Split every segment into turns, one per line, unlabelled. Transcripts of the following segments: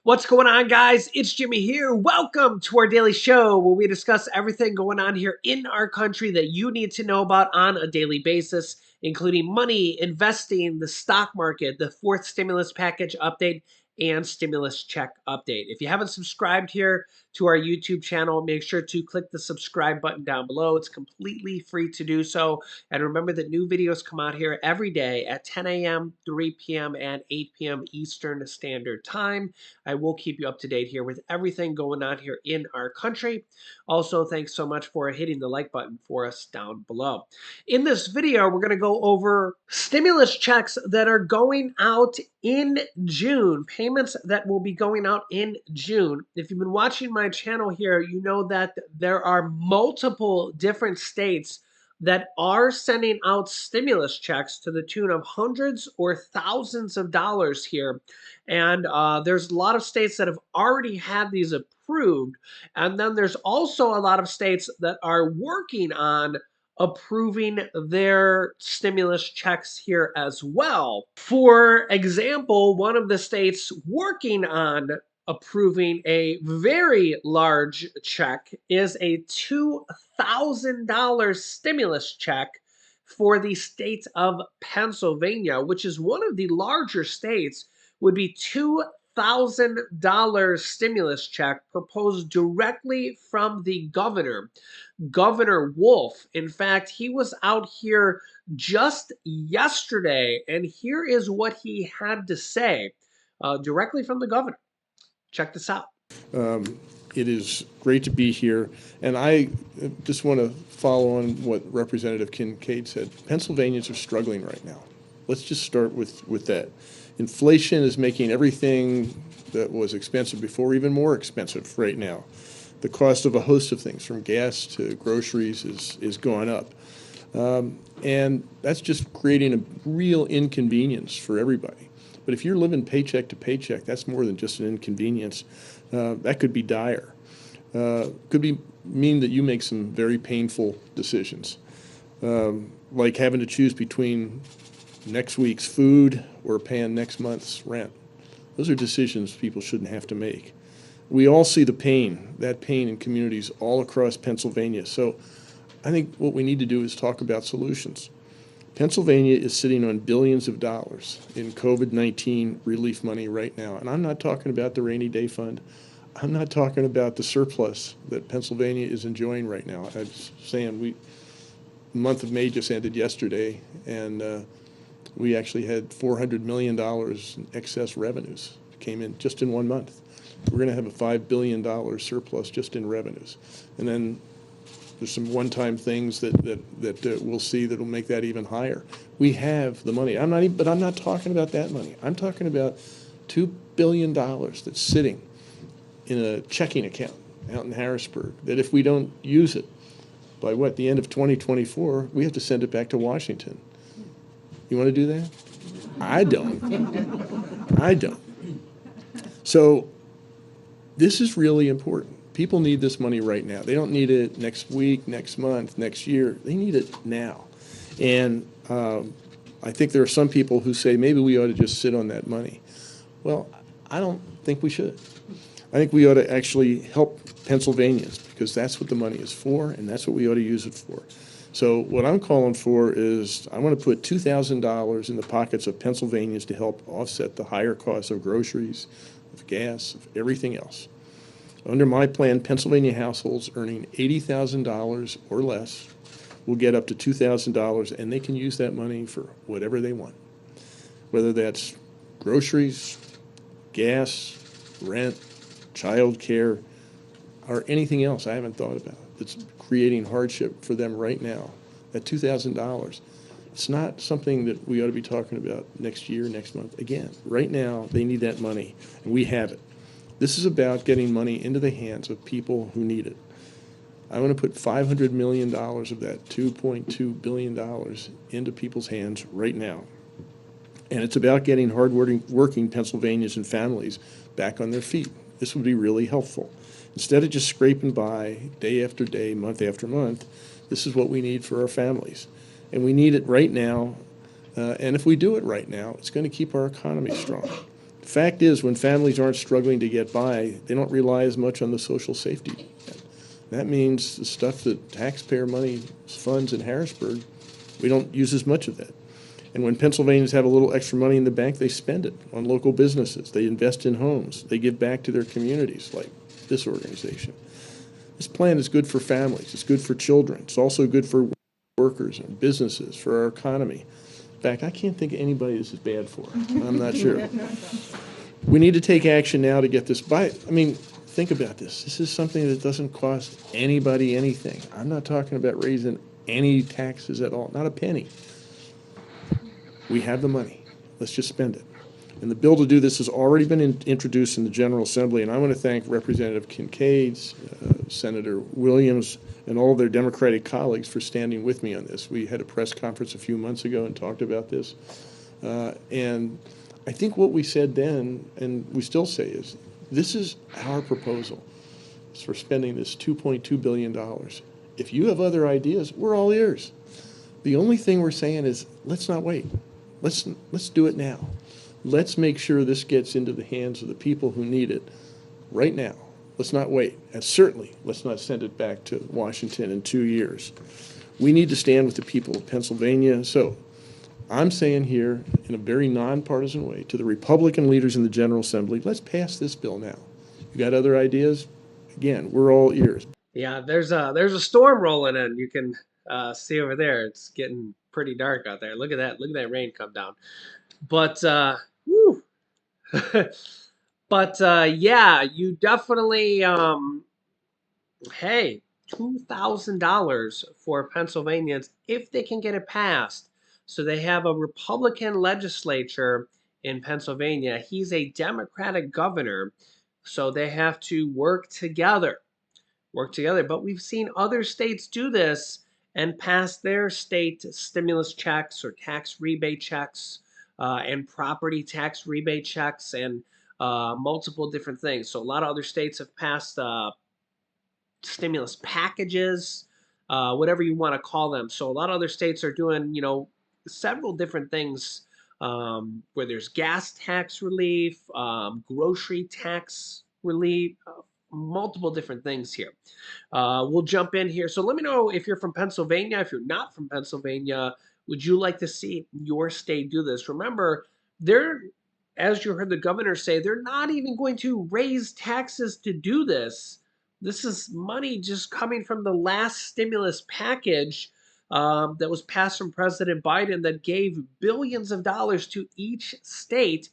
What's going on, guys? It's Jimmy here. Welcome to our daily show where we discuss everything going on here in our country that you need to know about on a daily basis, including money, investing, the stock market, the fourth stimulus package update, and stimulus check update. If you haven't subscribed here to our YouTube channel, make sure to click the subscribe button down below. It's completely free to do so. And remember that new videos come out here every day at 10 a.m., 3 p.m., and 8 p.m. Eastern Standard Time. I will keep you up to date here with everything going on here in our country. Also, thanks so much for hitting the like button for us down below. In this video, we're going to go over stimulus checks that are going out in June, payments that will be going out in June. If you've been watching my channel here, you know that there are multiple different states that are sending out stimulus checks to the tune of hundreds or thousands of dollars here. And there's a lot of states that have already had these approved. And then there's also a lot of states that are working on approving their stimulus checks here as well. For example, one of the states working on approving a very large check is a $2,000 stimulus check for the state of Pennsylvania, which is one of the larger states. Would be $2,000 stimulus check proposed directly from the governor, Governor Wolf. In fact, he was out here just yesterday, and here is what he had to say directly from the governor. Check this out.
It is great to be here, and I just want to follow on what Representative Kincaid said. Pennsylvanians are struggling right now. Let's just start with that. Inflation is making everything that was expensive before even more expensive right now. The cost of a host of things, from gas to groceries, is going up. And that's just creating a real inconvenience for everybody. But if you're living paycheck to paycheck, that's more than just an inconvenience. That could be dire. Could mean that you make some very painful decisions, like having to choose between next week's food or paying next month's rent. Those are decisions people shouldn't have to make. We all see the pain, that pain in communities all across Pennsylvania. So I think what we need to do is talk about solutions. Pennsylvania is sitting on billions of dollars in COVID-19 relief money right now. And I'm not talking about the rainy day fund. I'm not talking about the surplus that Pennsylvania is enjoying right now. I was saying the month of May just ended yesterday, and we actually had $400 million in excess revenues. It came in just in 1 month. We're going to have a $5 billion surplus just in revenues. And then there's some one-time things that we'll see that will make that even higher. We have the money. But I'm not talking about that money. I'm talking about $2 billion that's sitting in a checking account out in Harrisburg, that if we don't use it by the end of 2024, we have to send it back to Washington. You want to do that? I don't. I don't. So this is really important. People need this money right now. They don't need it next week, next month, next year. They need it now. And I think there are some people who say maybe we ought to just sit on that money. Well, I don't think we should. I think we ought to actually help Pennsylvanians, because that's what the money is for, and that's what we ought to use it for. So what I'm calling for is I want to put $2,000 in the pockets of Pennsylvanians to help offset the higher costs of groceries, of gas, of everything else. Under my plan, Pennsylvania households earning $80,000 or less will get up to $2,000, and they can use that money for whatever they want, whether that's groceries, gas, rent, child care, or anything else I haven't thought about that's creating hardship for them right now. That $2,000, it's not something that we ought to be talking about next year, next month. Again, right now, they need that money, and we have it. This is about getting money into the hands of people who need it. I want to put $500 million of that $2.2 billion into people's hands right now. And it's about getting hard-working Pennsylvanians and families back on their feet. This would be really helpful. Instead of just scraping by day after day, month after month, this is what we need for our families. And we need it right now. And if we do it right now, it's going to keep our economy strong. Fact is, when families aren't struggling to get by, they don't rely as much on the social safety net. That means the stuff that taxpayer money funds in Harrisburg, we don't use as much of that. And when Pennsylvanians have a little extra money in the bank, they spend it on local businesses. They invest in homes. They give back to their communities, like this organization. This plan is good for families. It's good for children. It's also good for workers and businesses, for our economy. In fact, I can't think of anybody this is bad for. I'm not sure. We need to take action now to get this by. I mean, think about this. This is something that doesn't cost anybody anything. I'm not talking about raising any taxes at all, not a penny. We have the money. Let's just spend it. And the bill to do this has already been introduced in the General Assembly, and I want to thank Representative Kincaid, Senator Williams, and all of their Democratic colleagues for standing with me on this. We had a press conference a few months ago and talked about this. And I think what we said then, and we still say, is this is our proposal for spending this $2.2 billion. If you have other ideas, we're all ears. The only thing we're saying is let's not wait. Let's do it now. Let's make sure this gets into the hands of the people who need it right now. Let's not wait. And certainly, let's not send it back to Washington in 2 years. We need to stand with the people of Pennsylvania. So I'm saying here, in a very nonpartisan way, to the Republican leaders in the General Assembly, let's pass this bill now. You got other ideas? Again, we're all ears.
Yeah, there's a storm rolling in. You can see over there. It's getting pretty dark out there. Look at that. Look at that rain come down. But whew. But yeah, you definitely hey, $2,000 for Pennsylvanians if they can get it passed. So they have a Republican legislature in Pennsylvania. He's a Democratic governor, so they have to work together. Work together. But we've seen other states do this and pass their state stimulus checks or tax rebate checks and property tax rebate checks and multiple different things. So a lot of other states have passed stimulus packages, whatever you want to call them. So a lot of other states are doing, several different things where there's gas tax relief, grocery tax relief, multiple different things here. We'll jump in here. So let me know if you're from Pennsylvania. If you're not from Pennsylvania, would you like to see your state do this? Remember, they're, as you heard the governor say, they're not even going to raise taxes to do this. This is money just coming from the last stimulus package that was passed from President Biden that gave billions of dollars to each state.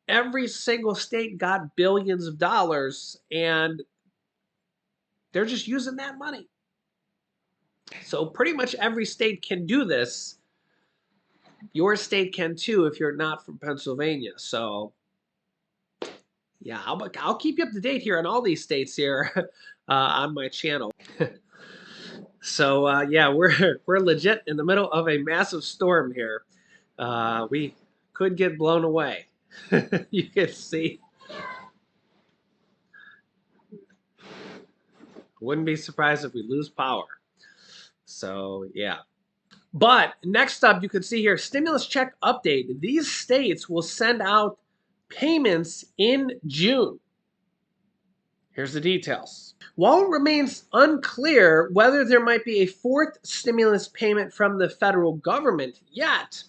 Every single state got billions of dollars, and they're just using that money. So pretty much every state can do this. Your state can too if you're not from Pennsylvania. So yeah, I'll keep you up to date here on all these states here on my channel. So yeah, we're legit in the middle of a massive storm here. We could get blown away. You can see. Wouldn't be surprised if we lose power. So yeah. But next up, you can see here, stimulus check update. These states will send out payments in June. Here's the details. While it remains unclear whether there might be a fourth stimulus payment from the federal government yet,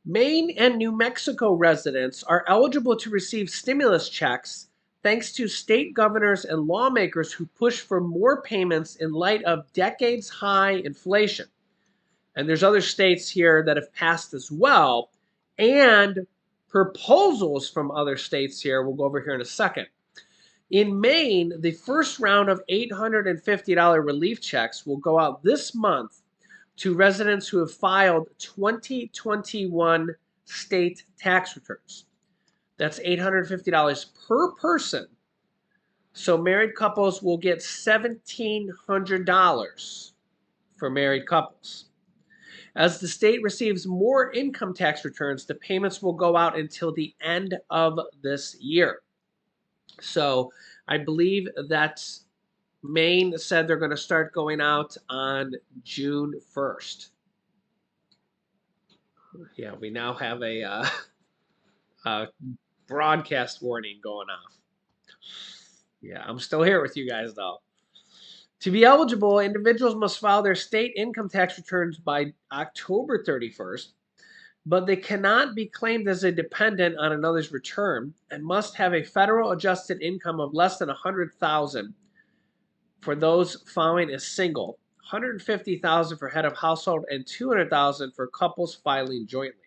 Maine and New Mexico residents are eligible to receive stimulus checks thanks to state governors and lawmakers who push for more payments in light of decades-high inflation. And there's other states here that have passed as well, and proposals from other states here. We'll go over here in a second. In Maine, the first round of $850 relief checks will go out this month to residents who have filed 2021 state tax returns. That's $850 per person. So married couples will get $1,700 for married couples. As the state receives more income tax returns, the payments will go out until the end of this year. So I believe that Maine said they're going to start going out on June 1st. Yeah, we now have a broadcast warning going off. Yeah, I'm still here with you guys though. To be eligible, individuals must file their state income tax returns by October 31st, but they cannot be claimed as a dependent on another's return and must have a federal adjusted income of less than 100,000 for those filing as single, 150,000 for head of household, and 200,000 for couples filing jointly.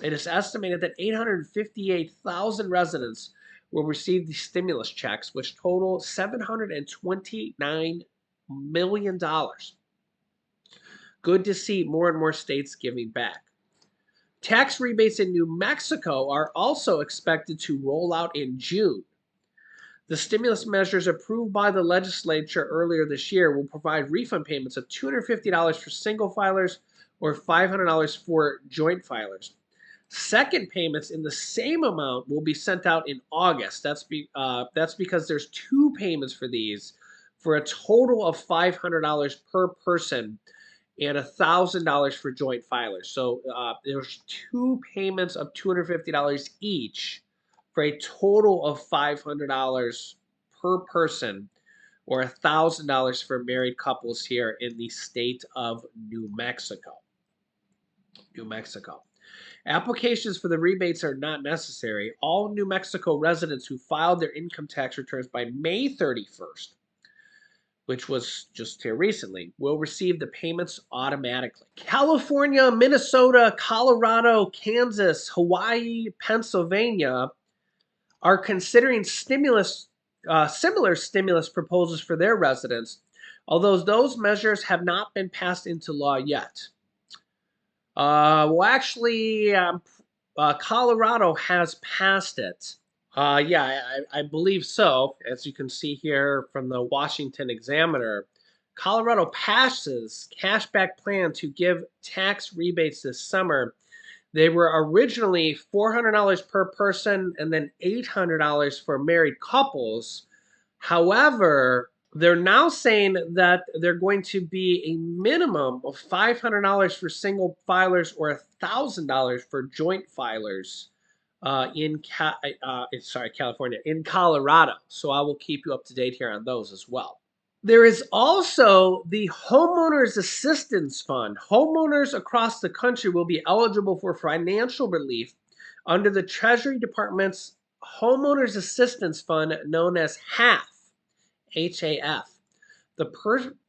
It is estimated that 858,000 residents will receive the stimulus checks, which total $729 million. Good to see more and more states giving back. Tax rebates in New Mexico are also expected to roll out in June. The stimulus measures approved by the legislature earlier this year will provide refund payments of $250 for single filers or $500 for joint filers. Second payments in the same amount will be sent out in August. That's because there's two payments for these for a total of $500 per person and $1,000 for joint filers. So there's two payments of $250 each for a total of $500 per person or $1,000 for married couples here in the state of New Mexico. New Mexico. Applications for the rebates are not necessary. All New Mexico residents who filed their income tax returns by May 31st, which was just here recently, will receive the payments automatically. California, Minnesota, Colorado, Kansas, Hawaii, Pennsylvania are considering similar stimulus proposals for their residents, although those measures have not been passed into law yet. Colorado has passed it. Yeah, I believe so. As you can see here from the Washington Examiner, Colorado passes cashback plan to give tax rebates this summer. They were originally $400 per person and then $800 for married couples. However, they're now saying that they're going to be a minimum of $500 for single filers or $1,000 for joint filers California, in Colorado. So I will keep you up to date here on those as well. There is also the Homeowners Assistance Fund. Homeowners across the country will be eligible for financial relief under the Treasury Department's Homeowners Assistance Fund, known as HAF. HAF. The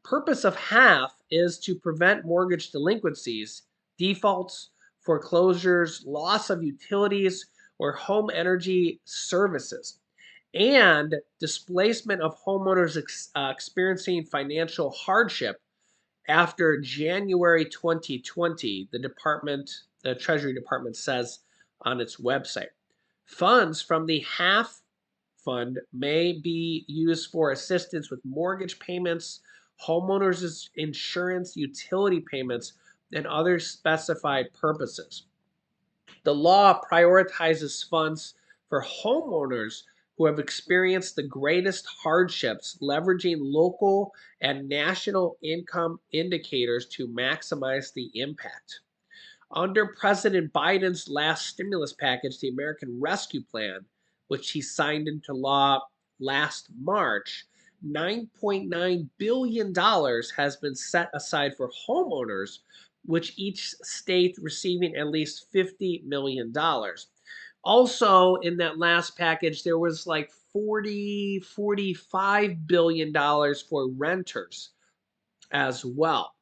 purpose of HAF is to prevent mortgage delinquencies, defaults, foreclosures, loss of utilities, or home energy services, and displacement of homeowners experiencing financial hardship after January 2020, the Treasury Department says on its website. Funds from the HAF fund may be used for assistance with mortgage payments, homeowners insurance, utility payments, and other specified purposes. The law prioritizes funds for homeowners who have experienced the greatest hardships, leveraging local and national income indicators to maximize the impact. Under President Biden's last stimulus package, the American Rescue Plan, which he signed into law last March, $9.9 billion has been set aside for homeowners, which each state receiving at least $50 million. Also, in that last package, there was like $45 billion for renters as well.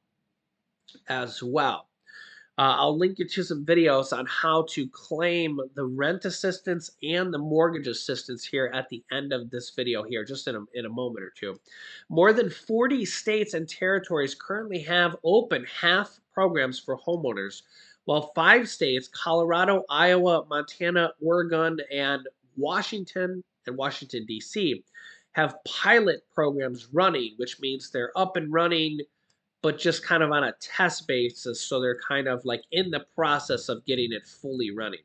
I'll link you to some videos on how to claim the rent assistance and the mortgage assistance here at the end of this video here, just in a moment or two. More than 40 states and territories currently have open HAF programs for homeowners, while 5 states, Colorado, Iowa, Montana, Oregon, and Washington D.C., have pilot programs running, which means they're up and running but just kind of on a test basis. So they're kind of like in the process of getting it fully running.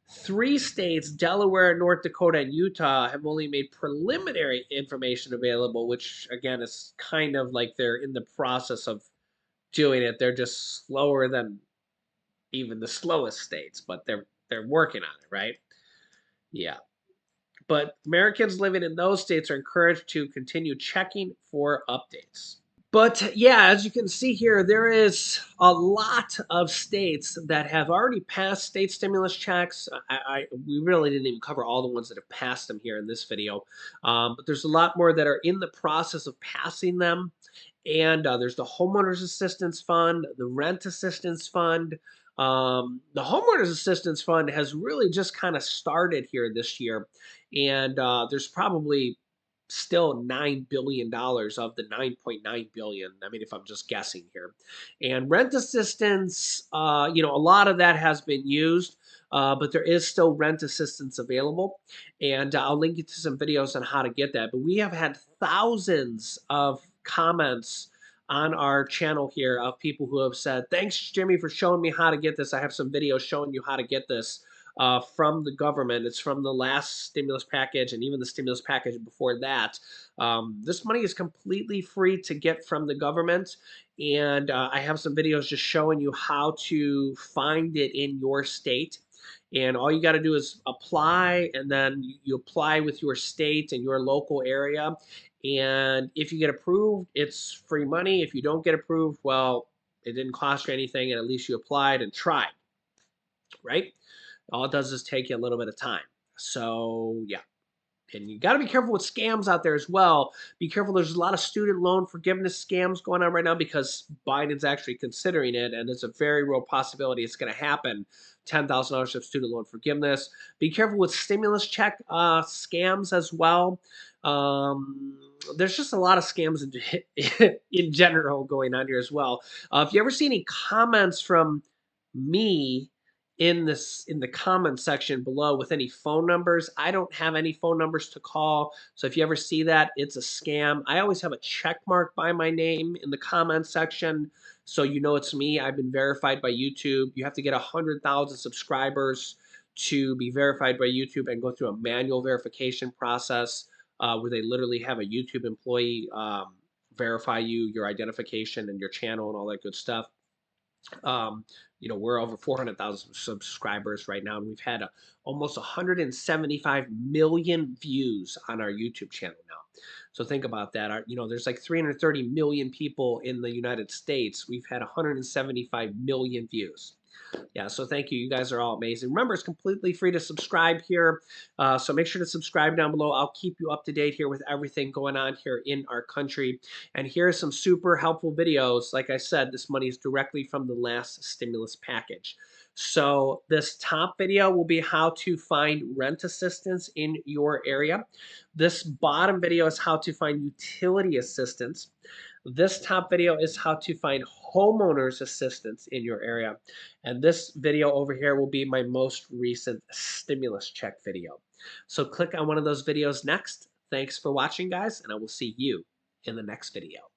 3 states, Delaware, North Dakota, and Utah, have only made preliminary information available, which again is kind of like they're in the process of doing it. They're just slower than even the slowest states, but they're they're working on it, right? Yeah. But Americans living in those states are encouraged to continue checking for updates. But yeah, as you can see here, there is a lot of states that have already passed state stimulus checks. We really didn't even cover all the ones that have passed them here in this video, but there's a lot more that are in the process of passing them. And there's the homeowners assistance fund, the rent assistance fund. The homeowners assistance fund has really just kind of started here this year, and there's probably still $9 billion of the 9.9 billion. I mean, if I'm just guessing here, and rent assistance, a lot of that has been used. But there is still rent assistance available, and I'll link you to some videos on how to get that. But we have had thousands of comments on our channel here of people who have said, "Thanks, Jimmy, for showing me how to get this. I have some videos showing you how to get this." From the government. It's from the last stimulus package and even the stimulus package before that. This money is completely free to get from the government. And I have some videos just showing you how to find it in your state. And all you got to do is apply, and then you apply with your state and your local area. And if you get approved, it's free money. If you don't get approved, well, it didn't cost you anything, and at least you applied and tried, right? All it does is take you a little bit of time. So, yeah. And you got to be careful with scams out there as well. Be careful. There's a lot of student loan forgiveness scams going on right now because Biden's actually considering it, and it's a very real possibility it's going to happen. $10,000 of student loan forgiveness. Be careful with stimulus check scams as well. There's just a lot of scams in general going on here as well. If you ever see any comments from me in the comment section below with any phone numbers. I don't have any phone numbers to call. So if you ever see that, it's a scam. I always have a check mark by my name in the comment section so you know it's me. I've been verified by YouTube. You have to get 100,000 subscribers to be verified by YouTube and go through a manual verification process where they literally have a YouTube employee verify you, your identification and your channel and all that good stuff. Um, we're over 400,000 subscribers right now, and we've had almost 175 million views on our YouTube channel now. So think about that. There's like 330 million people in the United States. We've had 175 million views. Yeah, so thank you. You guys are all amazing. Remember, it's completely free to subscribe here. So make sure to subscribe down below. I'll keep you up to date here with everything going on here in our country. And here are some super helpful videos. Like I said, this money is directly from the last stimulus package. So this top video will be how to find rent assistance in your area. This bottom video is how to find utility assistance. This top video is how to find homeowners assistance in your area. And this video over here will be my most recent stimulus check video. So click on one of those videos next. Thanks for watching, guys, and I will see you in the next video.